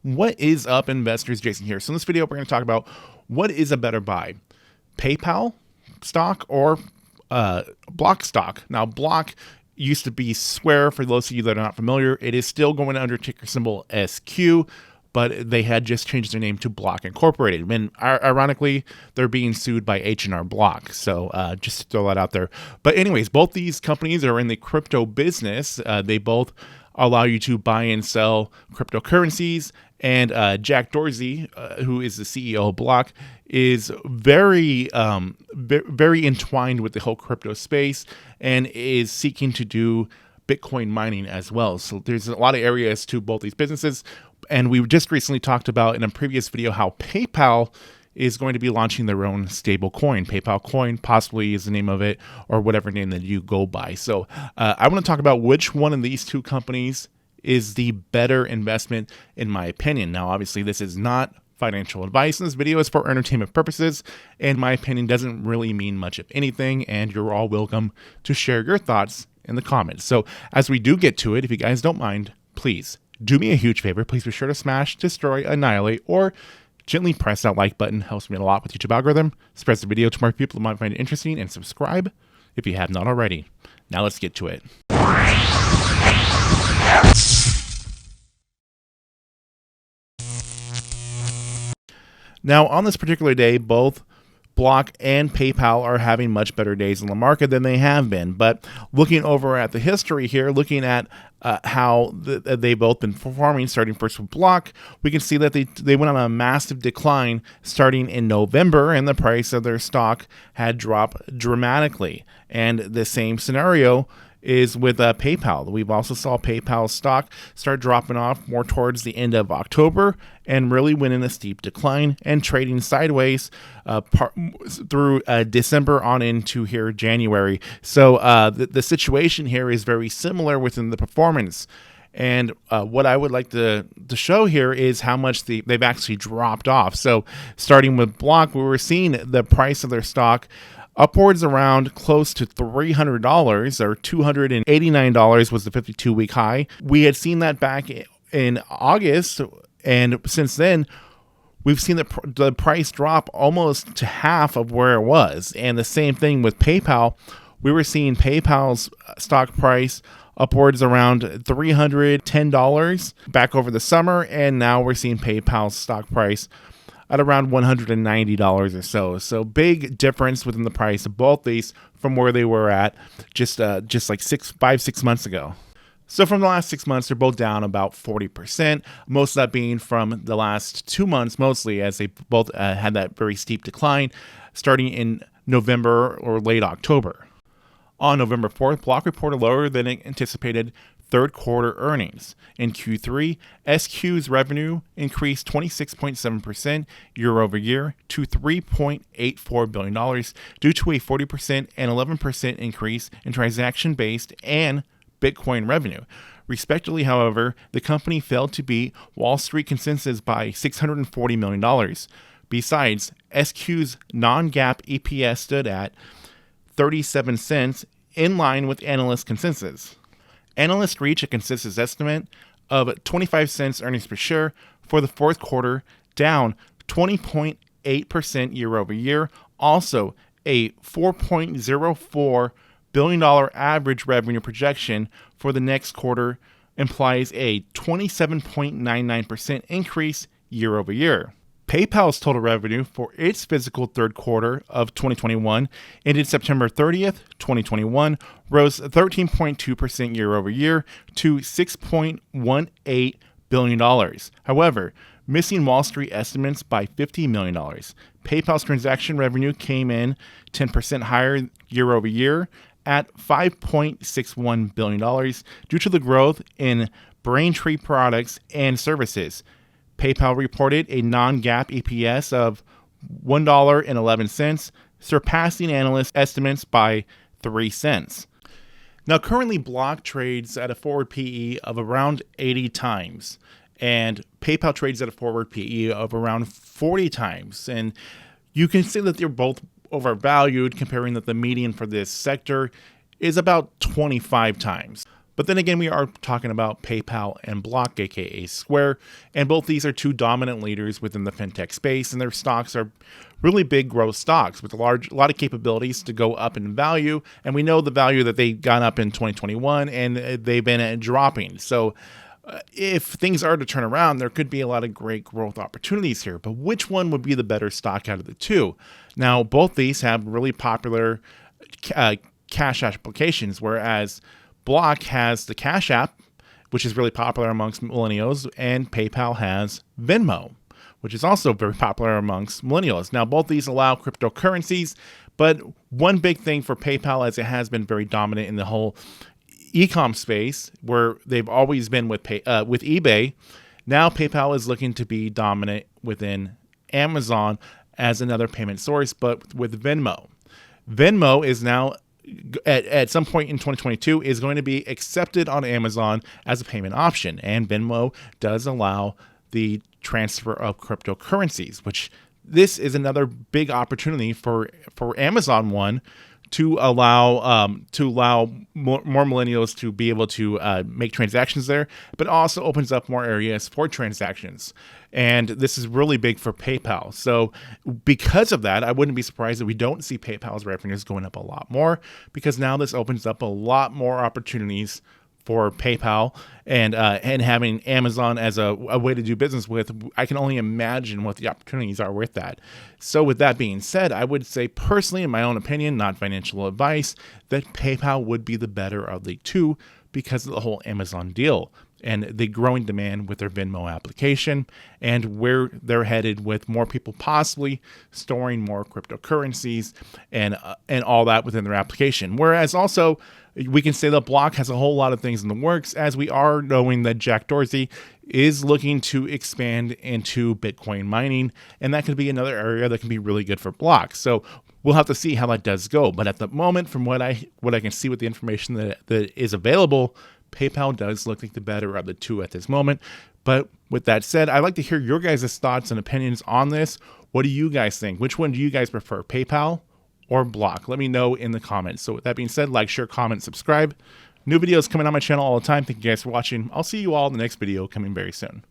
What is up, investors? Jason here. So in this video, we're going to talk about what is a better buy, PayPal stock or Block stock. Now, Block used to be Square. For those of you that are not familiar, it is still going under ticker symbol SQ, but they had just changed their name to Block Incorporated. And ironically, they're being sued by H&R Block. So just to throw that out there. But anyways, both these companies are in the crypto business. They both allow you to buy and sell cryptocurrencies. And Jack Dorsey, who is the CEO of Block, is very entwined with the whole crypto space and is seeking to do Bitcoin mining as well. So there's a lot of areas to both these businesses. And we just recently talked about in a previous video how PayPal is going to be launching their own stable coin. PayPal coin possibly is the name of it, or whatever name that you go by. So I want to talk about which one of these two companies is the better investment in my opinion. Now, obviously, this is not financial advice, and this video is for entertainment purposes, and my opinion doesn't really mean much of anything, and you're all welcome to share your thoughts in the comments. So as we do get to it, if you guys don't mind, please do me a huge favor. Please be sure to smash, destroy, annihilate, or gently press that like button. Helps me a lot with YouTube algorithm. Spreads the video to more people that might find it interesting, and subscribe if you have not already. Now let's get to it. Now, on this particular day, both Block and PayPal are having much better days in the market than they have been. But looking over at the history here, looking at how they've both been performing, starting first with Block, we can see that they went on a massive decline starting in November, and the price of their stock had dropped dramatically. And the same scenario is with PayPal. We've also saw PayPal stock start dropping off more towards the end of October and really went in a steep decline and trading sideways through December on into here January. So the situation here is very similar within the performance. And what I would like to show here is how much they've actually dropped off. So starting with Block, we were seeing the price of their stock upwards around close to $300, or $289 was the 52-week high. We had seen that back in August, and since then, we've seen the price drop almost to half of where it was. And the same thing with PayPal. We were seeing PayPal's stock price upwards around $310 back over the summer, and now we're seeing PayPal's stock price at around $190 or so. So big difference within the price of both these from where they were at just like 6 months ago. So from the last 6 months, they're both down about 40%, most of that being from the last 2 months mostly, as they both had that very steep decline starting in November or late October. On November 4th, Block reported lower than anticipated third quarter earnings. In Q3, SQ's revenue increased 26.7% year over year to $3.84 billion due to a 40% and 11% increase in transaction-based and Bitcoin revenue. Respectively, however, the company failed to beat Wall Street consensus by $640 million. Besides, SQ's non-GAAP EPS stood at 37 cents, in line with analyst consensus. Analysts reach a consensus estimate of 25 cents earnings per share for the fourth quarter, down 20.8% year over year. Also, a $4.04 billion average revenue projection for the next quarter implies a 27.99% increase year over year. PayPal's total revenue for its fiscal third quarter of 2021, ended September 30th, 2021, rose 13.2% year over year to $6.18 billion. However, missing Wall Street estimates by $50 million. PayPal's transaction revenue came in 10% higher year over year at $5.61 billion due to the growth in Braintree products and services. PayPal reported a non-GAAP EPS of $1.11, surpassing analyst estimates by 3 cents. Now, currently, Block trades at a forward PE of around 80 times, and PayPal trades at a forward PE of around 40 times. And you can see that they're both overvalued, comparing that the median for this sector is about 25 times. But then again, we are talking about PayPal and Block, aka Square, and both these are two dominant leaders within the fintech space, and their stocks are really big growth stocks with a lot of capabilities to go up in value. And we know the value that they got up in 2021, and they've been dropping. So if things are to turn around, there could be a lot of great growth opportunities here. But which one would be the better stock out of the two? Now, both these have really popular cash applications, whereas Block has the Cash App, which is really popular amongst millennials, and PayPal has Venmo, which is also very popular amongst millennials. Now, both these allow cryptocurrencies, but one big thing for PayPal, as it has been very dominant in the whole e-com space, where they've always been with eBay, now PayPal is looking to be dominant within Amazon as another payment source, but with Venmo. Venmo is now at some point in 2022 is going to be accepted on Amazon as a payment option, and Venmo does allow the transfer of cryptocurrencies, which this is another big opportunity for Amazon to allow more millennials to be able to make transactions there, but also opens up more areas for transactions. And this is really big for PayPal. So because of that, I wouldn't be surprised if we don't see PayPal's revenues going up a lot more, because now this opens up a lot more opportunities for PayPal, and having Amazon as a way to do business with. I can only imagine what the opportunities are with that. So with that being said, I would say personally, in my own opinion, not financial advice, that PayPal would be the better of the two because of the whole Amazon deal and the growing demand with their Venmo application, and where they're headed with more people possibly storing more cryptocurrencies and all that within their application. Whereas also, we can say that Block has a whole lot of things in the works, as we are knowing that Jack Dorsey is looking to expand into Bitcoin mining, and that could be another area that can be really good for Block. So we'll have to see how that does go. But at the moment, from what I can see with the information that is available, PayPal does look like the better of the two at this moment. But with that said, I'd like to hear your guys' thoughts and opinions on this. What do you guys think? Which one do you guys prefer, PayPal or Block? Let me know in the comments. So with that being said, like, share, comment, subscribe. New videos coming on my channel all the time. Thank you guys for watching. I'll see you all in the next video coming very soon.